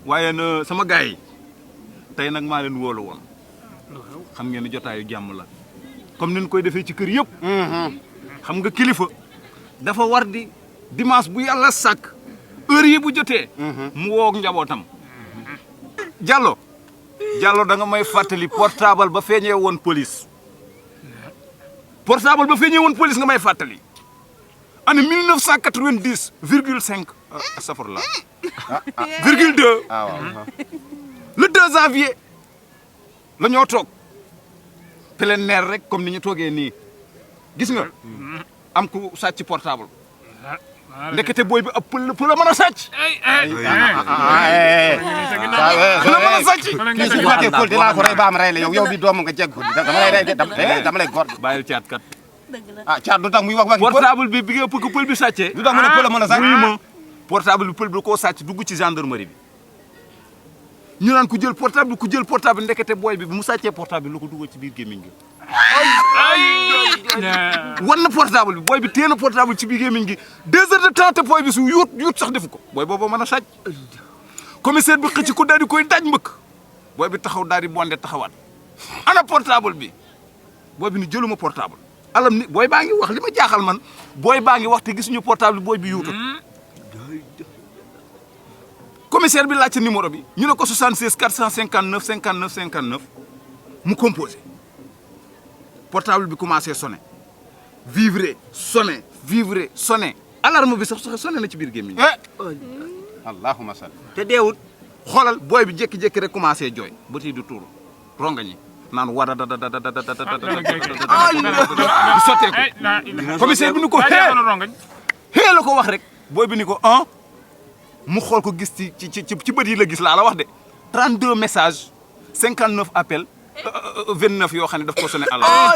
waaye na sama gars yi tey nag maa leen wóolu woon xam ngeen ni jotaayu jàmm la comme ni ñu koy defee ci kër yëpp. xam nga kilifa dafa war di dimanche bu yàlla sàkk heure yi bu jotee. mu woog njabootam. Diallo da nga may fàttali portable ba feeñee woon police nga may fàttali. année 1990 virgule 5 astafurlah virgule 2 le 2 janvier la ñoo toog plénière rek comme ni ñu toogee nii gis nga am ku sàcc portable ndekete booy bi ab pël la mën a sàcc. la mën a sàcc. kii su fekkee pël dinaa ko rey ba am rey la yow bi doomu nga jeg ko dama lay rey dama lay gor. bàyyil caat kat. caat du tax muy wax portable bi nga pëgg pël bi sàccee. du tax mu ne pël la mën a sàcc. portable bi pël bi koo sàcc dugg ci gendarmerie bi ñu naan ku jël portable ndekete booy bi mu sàccee portable bi lu ko dugal ci biir gémmiñ gi. wan na portable bi booy bi téye na portable ci biir gémmiñ gi 2 heures de temps te booy bi su yuut sax defu ko booy boobu mën a sàcc. commissaire bi xëcc ko daal di koy daaj mbëkk booy bi taxaw daal di bondé taxawaat ana portable bi booy bi ni jëluma portable. alam ni booy baa ngi wax li ma jaaxal man booy baa ngi wax te gisuñu portable booy bi yuutut. commissaire bi laajte numéro bi ñu ne ko 76 459 59 59 mu composé portable bi commencé sonné vibrer sonné alarme bi sax sonné na ci biir gémmiñ. allahumma salli. te deewul xoolal booy bi jékki-jékki rek commencé jooy bët yi du tuuru rongañi naan wada da sotteeku commissaire bi ni ko xee la ko wax rek booy bi ni ko mu xool ko gis ci bët yi la gis laa la wax de 32 messages 59 appels 29 yoo xam ne daf ko sonné Allah.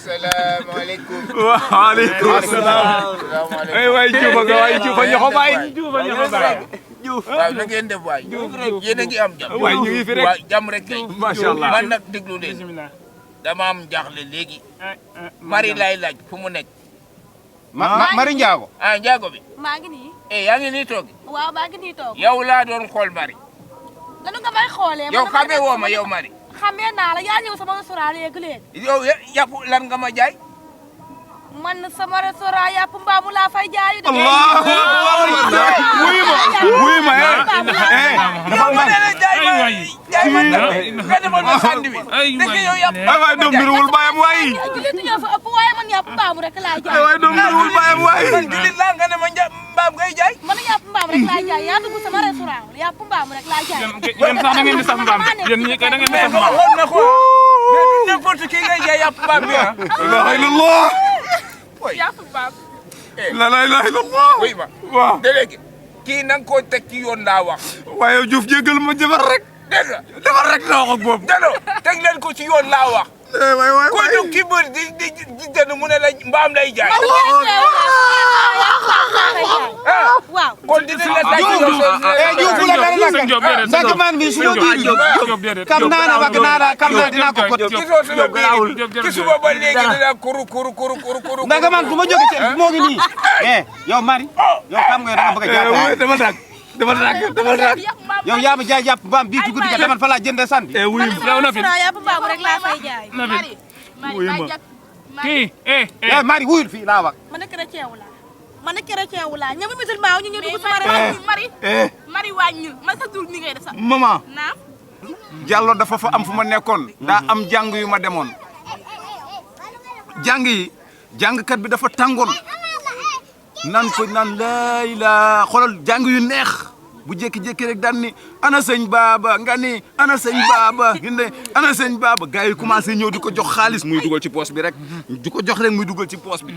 salaamaaleykum. waaleykum salaam. ay waay Diouf ak waay Diouf ak ñoxo baay. waaw na ngeen def waay. yéen a ngi am jàmm. waay ñu ngi fi rek waay jàmm rek kay. macha allah man nag déglu leen. dama am jaaxle léegi. Marie laay laaj fu mu nekk. Marie Ndiago. Ndiago bi. maa ngi nii. yaa ngi nii toog. waaw maa ngi nii toog. yow laa doon xool Marie. lanu nga may xoolee. yow xamee woo ma yow Marie. xamee naa la yaa ñëw sama restaurant léegi léegi. yow yàpp lan nga ma jaay. man sama restaurant yàpp mbaamu laa fay jaayu. Allahu akbar. wuy ma yow ma ne la jaay ma nga demoon ma sànni bi. dëgg yow yàpp waay doom biruwul baayam waay. jullit ñoo fa ëpp waaye man yàpp mbaamu rek laa jaay. waay doom biruwul baayam waay. man jullit laa nga ne ma mbaam ngay jaay. man yàpp mbaam rek laa jaay yaa dugg sama restaurant yàpp mbaamu rek laa jaay. yéen sax da ngeen di sax mbaam yéen ñii kay da ngeen di sax mbaam. waxoon na ko mais du n'importe qui ngay jaay yàpp mbaam bi la ilaha illallah. yàpp mbaam. la ilaha illallah. oui ma waaw délégué kii na nga koo teg ci yoon laa wax. waaye Diouf jéggal ma jëfar rek. dégg nga defar rek la wax ak boobu. delloo teg leen ko ci yoon laa wax. waay ko jóg ki bër di jënd mu ne la mbaam lay jaay. waaw. kon dinañ la taj Diouf la dara nag ndax man bi su ma biir kam naa dinaa ko ko gisoo su la biir ci suba ba léegi dina kuru ndax man du ma jóge ci moo ngi nii yow Marie yow xam nga da nga bëgg a jàpp dama dag yow yaa ma jaay jàpp mbaam bii ci guddi ga demal fa laa jëndee sànni wuy yow na fi yàpp mbaamu rek laa fay jaay. na fi wuy ma kii Marie wuyul fii laa wax man a chrétien wu laa. man a chrétien wu laa ñoom musulman ñu ñëw dugg sama restaurant. Marie wàññi man sa tur ni ngay def sax. maman naam. Diallo dafa fa am fu ma nekkoon. daa am jàng yu ma demoon. jàng yi jàngkat bi dafa tàngoon. naan ko naan laay laa xoolal jàng yu neex bu jékki-jékki rek daan ni ana sëñ baaba nga ni ana sëñ baaba ginde ana sëñ baaba gars yi commencé ñëw di ko jox xaalis muy dugal ci poos bi rek di ko jox rek muy dugal ci poos bi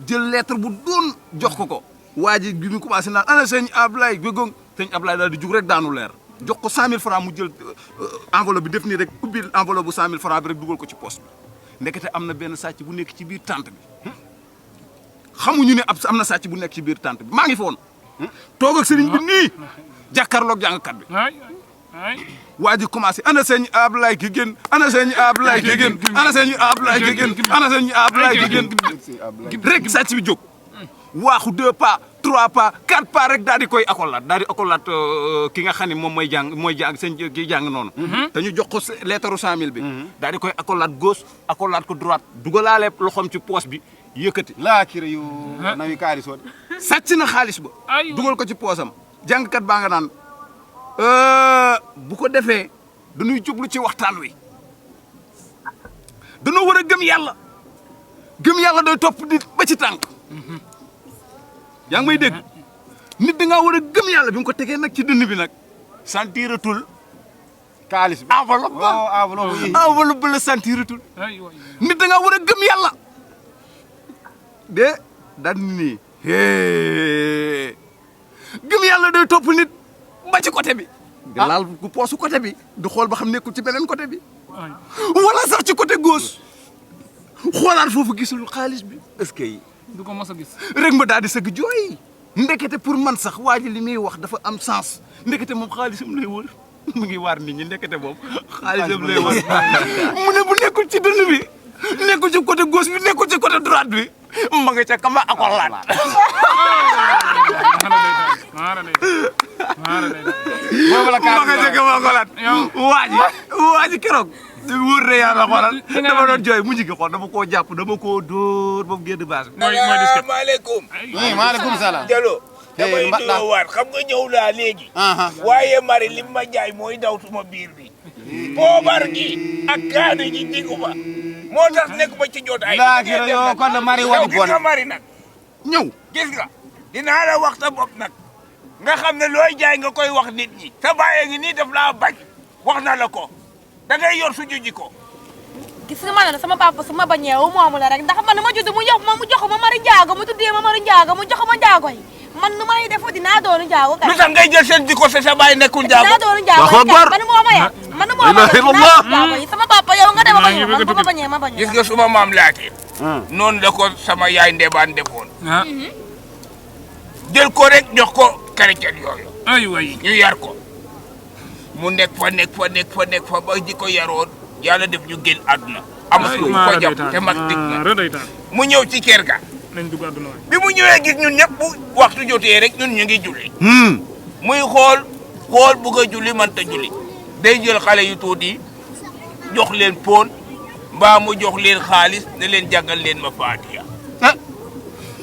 jël lettre bu doon jox ko waa ji bi mu commencé naan ana sëñ Ablaye bëggoon sëñ Ablaye daal di jug rek daanu leer jox ko 100000 francs mu jël enveloppe bi def nii rek ubbi enveloppe bu 100000 francs bi rek dugal ko ci poos bi ndekete am na benn sàcc bu nekk ci biir tente bi xamuñu ne am na sàcc bu nekk ci biir tente bi maa ngi fa woon toog ak sëriñ bi nii jàkkaarloog jàngkat bi waa ji commencé ana sëñ Ablaye ki gën ana sëñ Ablaye ki gën ana sëñ Ablaye ki gën ana sëñ Ablaye ki gën rek sàcc bi jóg waaxu 2 pas 3 3 pas 4 pas rek daal di koy akolaat ki nga xam ne moom mooy jàng seen kii jàng noonu. te ñu jox ko leetaru 100000 bi. daal di koy akolaat gauche akolaat ko droite dugalaale loxoom ci poche bi yëkkati. laa kii yu nawi kaari soo sàcc na xaalis ba. dugal ko ci poosam jàngkat baa nga naan bu ko defee dañuy jublu ci waxtaan wi dañoo war a gëm yàlla day topp nit ba ci tànk. yaa ngi may dégg nit da ngaa war a gëm yàlla bi nga ko tegee nag ci dënn bi nag sentiratul kaalis bi enveloppe la sentiratul nit da ngaa war a gëm yàlla de daan nii gëm yàlla day topp nit ba ci côté bi nga laal ku poosu côté bi du xool ba xam nekkul ci beneen côté bi wala sax ci côté gauche xoolaat foofu gisul xaalis bi est-ce que du ko mos a gis rek ma daal di sëgg jooy ndekete pour man sax waa ji li muy wax dafa am sens ndekete moom xaalisam lay wër mu ngi waar nit ñi ndekete moom xaalisam lay wër mu ne bu nekkul ci dënn bi nekkul ci côté gauche bi nekkul ci côté droite bi ma nga ca kama akolaat ma nga ca kama akolaat waa ji keroog wóor na yàlla xoolal dama doon jooy mujj gi xool dama koo jàpp dama koo dóor ba mu génn base bi. maaleykum. maaleykum salaam. Jallo. damay nuyuwaat xam nga ñëw laa léegi. waaye mari lim ma jaay mooy daw suma biir bi. poobar gi ak kaani ji jigu ma moo tax nekk ba ci jotaay. laa kii yoo kon la mari wadi bon gis nga mari nag. ñëw gis nga dinaa la wax sa bopp nag nga xam ne looy jaay nga koy wax nit ñi. sa bàyyee ngi nii daf laa bañ wax na la ko. da ngay yor suñu jikko. gis nga man sama papa su ma bañee wu moomu la rek ndax man ma judd mu jox ma mari njaago mu tuddee ma mari njaago mu jox ma njaago yi man nu may def dinaa doonu njaago kay. lu tax ngay jël seen jikko sa baay nekkul njaago. dinaa doonu njaago kay man moo ma yar man moo ma njaago yi sama papa yow nga dem ma bañee man bu ma bañee ma bañee. gis nga suma maam laatee. noonu la ko sama yaay ndebaan defoon. jël ko rek jox ko chrétien yooyu. ñu yar ko. mu nekk fa ba di ko yaroon yàlla def ñu génn àdduna amatul ko jàpp te mag dig na mu ñëw ci kër ga bi mu ñëwee gis ñun ñëpp bu waxtu jotee rek ñun ñu ngi julli muy xool bugg a julli mënta julli day jël xale yu tuuti jox leen poon mbaa mu jox leen xaalis ne leen jàngal leen ma Faatiha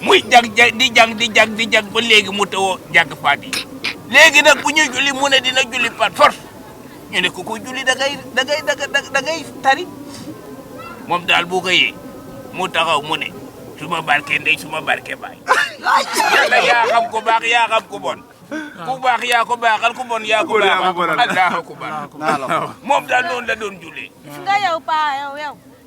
muy di jàng ba léegi mu tawoo jàng Faatiha léegi nag bu ñuy julli mu ne dina julli par force ñu ne ku julli da ngay tari moom daal bu ko yee mu taxaw mu ne suma barke ndey suma barke baay yàlla yaa xam ko baax yaa xam ko bon ku baax yaa ko baaxal ku bon yaa ko baaxal allahu akbar moom daal noonu la doon jullee. nga yow paa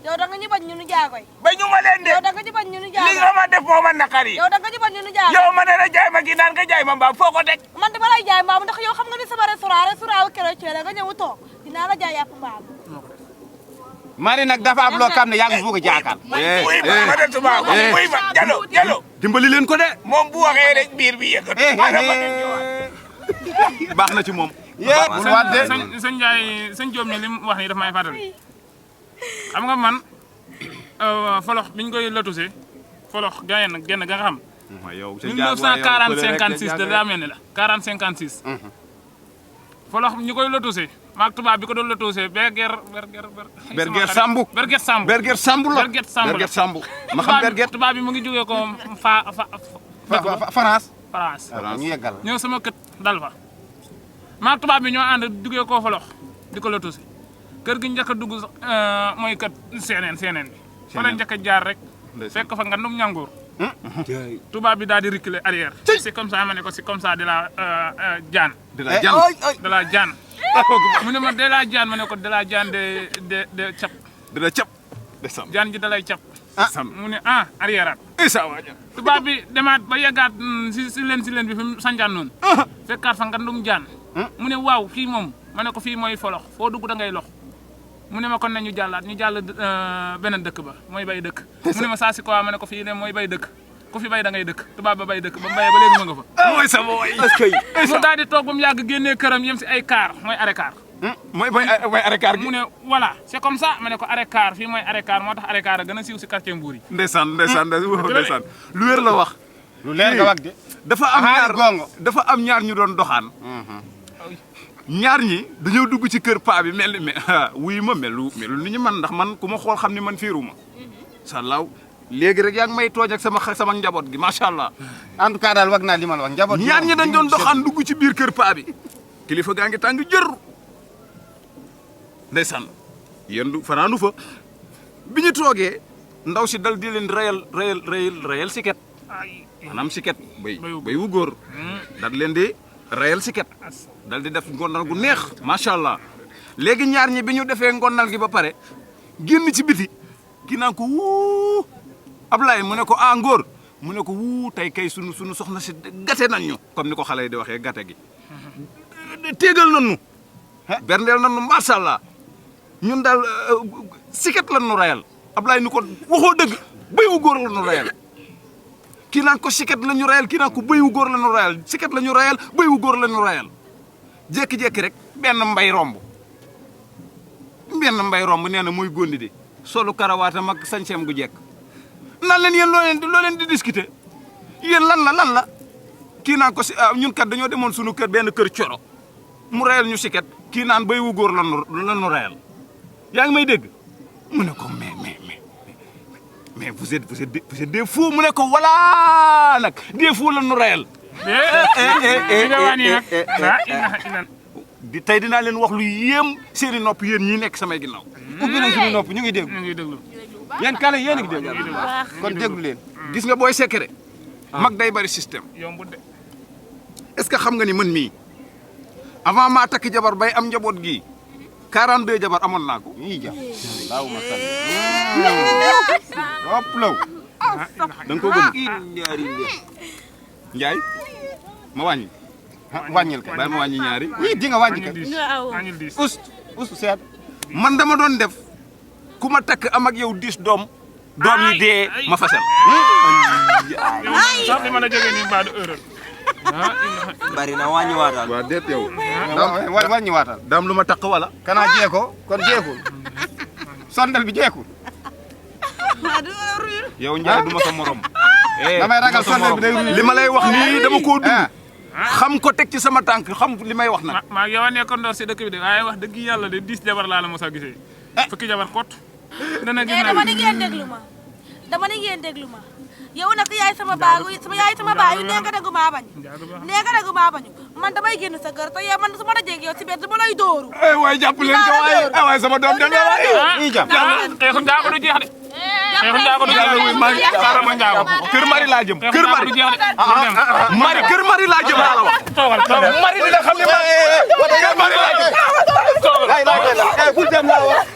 yow da nga ñu bañ ñu nu jaagoy. bañu ma leen de. yow da nga ñu bañ ñu nu jaagoy li nga ma def moo ma naqari. yow da nga ñu bañ ñu nu jaagoy. yow ma ne la jaay ma gi naan nga jaay ma mbaam foo ko teg. man dama lay jaay mbaam ndax yow xam nga ni sama restaurant wu chrétien la nga ñëw toog dinaa la jaay yàpp mbaam. mari nag dafa am loo xam ne yaa ngi bëgg a jaakaar. ma de tubaab wuy ma Jallo dimbali leen ko de. moom bu waxee rek biir bi yëkkatu. baax na ci moom. bul waat de sëñ Ndiaye sëñ Diop mi li mu wax nii daf may fàttali xam nga man folox biñ koy lotuse folox genn nga xam. yow 1940-56 de daa mel ni la 40-56. folox ñu koy lotuse maag tubaab bi ko doon lotuse Berger Sambu. Berger Sambu la ma xam Berger. tubaab bi mu ngi jógee ko France. ñu yeggal ñëw sama kët dal fa maag tubaab bi ñoo ànd jógee koo folox di ko lotuse kër gi njëkk a dugg mooy kët seeneen bi fa la njëkk a jaar rek fekk fa nga num ñangoor tubaab bi daal di reculer arrière c'est comme ça ma ne ko c'est comme ça de la jaan mu ne ma de la jaan ma ne ko de la jaan de cap jaan ji da lay cap mu ne arrière tubaab bi demaat ba yeggaat si leen bi fi mu sanjaan noonu fekkaat fa nga num jaan mu ne waaw fii moom ma ne ko fii mooy folox foo dugg da ngay lox mu ne ma kon nañu jàllaat ñu jàll beneen dëkk ba mooy bay dëkk mu ne ma saa si quoi ma ne ko fii ne mooy bay dëkk ku fi bay da ngay dëkk tubaab ba bay dëkk ba mu bayee ba léegi ma nga fa mooy sama waay mu daal di toog ba mu yàgg génnee këram yem si ay car mooy arrêt car mooy arrêt car gi mu ne voilà c'est comme ça ma ne ko arrêt car fii mooy arrêt car moo tax arrêt car a gën a siiw si quartier Mbour yi ndeysaan lu wér la wax lu leer nga wax de dafa am ñaar ñu doon doxaan ñaar ñi dañoo dugg ci kër paa bi mel ni wuyu ma melu ni ñu man ndax man ku ma xool xam ni man fiiru ma sallaaw léegi rek yaa ngi may tooj ak sama njaboot gi macha allah en tout cas daal wag naa li ma la wax njaboot ñaar ñi dañ doon doxaan dugg ci biir kër paa bi kilifa gaa ngi tàng jër ndeysaan yendu fanaanu fa bi ñu toogee ndaw si dal di leen rayal siket maanaam siket bay wu góor dal leen di rayal siket dal di def ngonnal gu neex macha allah léegi ñaar ñi bi ñu defee ngonnal gi ba pare génn ci biti kii naan ko wuu Ablaye mu ne ko ah ngóor mu ne ko wuu tey kay sunu soxna si gate nañ ñu comme ni ko xale yi di waxee gate gi téegal nañu berndeel nañu macha allah ñun daal siket lan nu rayal Ablaye ni ko waxoo dëgg béy wu góor la nu rayal kii naan ko siket la ñu rayal kii naan ko béy wu góor la ñu rayal siket la ñu rayal béy wu góor la ñu rayal jékki-jékki rek benn mbay romb nee na muy góndi de solu karawaatam ak sañseem gu jekk naan leen yéen loo leen di discuter yéen lan la kii naan ko si ñun kat dañoo demoon sunu kër benn kër coro mu rayal ñu siket kii naan béy wu góor la ñu rayal yaa ngi may dégg mu ne ko mais vous êtes des fous mu ne ko voilà nag des fous la ñu rayal di tey dinaa leen wax lu yéem seeni nopp yéen ñi nekk samay ginnaaw ubbi nañ suñu nopp ñu ngi déglu yéen kale yéen a ngi déglu kon déglu leen gis nga booy secret mag day bari système yombut de est-ce que xam nga ni man mii avant maa takk jabar bay am njaboot gii 42 jabar amoon naa ko yii ja laawuma sal hop law da nga ko gëm Njaay ma wàññi wàññil kay bàyyi ma wàññi ñaari yii di nga wàññi kay us seet man dama doon def ku ma takk am ak yow 10 doom yi dee ma fasal sax li mën a jógee nii mbaa du erreur bari na wàññi waatal waaw déet yow wàññi waatal daam lu ma takk wala kana jeeko kon jeekul sondel bi jeekul yow Njaay du ma sa morom damay ragal sondel bi day ruy li ma lay wax nii dama koo dund xam ko teg ci sama tànk xam li may wax nag maa yow a nekkoon door si dëkk bi de waaye wax dëgg yàlla de 10 jabar laa la mos a gisee fukki jabar kot dana gis naa dama ni ngeen déglu ma yow nag yaay sama baayu nee nga déggu maa bañ man damay génn sa kër te yow man su ma dajee ak yow si biir dama lay dóoru waay jàpp leen ko waay sama doom dem na waay ii jàpp xeexu njaago du jeex de xeexu njaago du jeex de xaaral ma njaago kër Mari laa jëm kër Mari kër Mari laa jëm laa la wax toogal Mari dina xam ne kër Mari laa jëm bul dem laa wax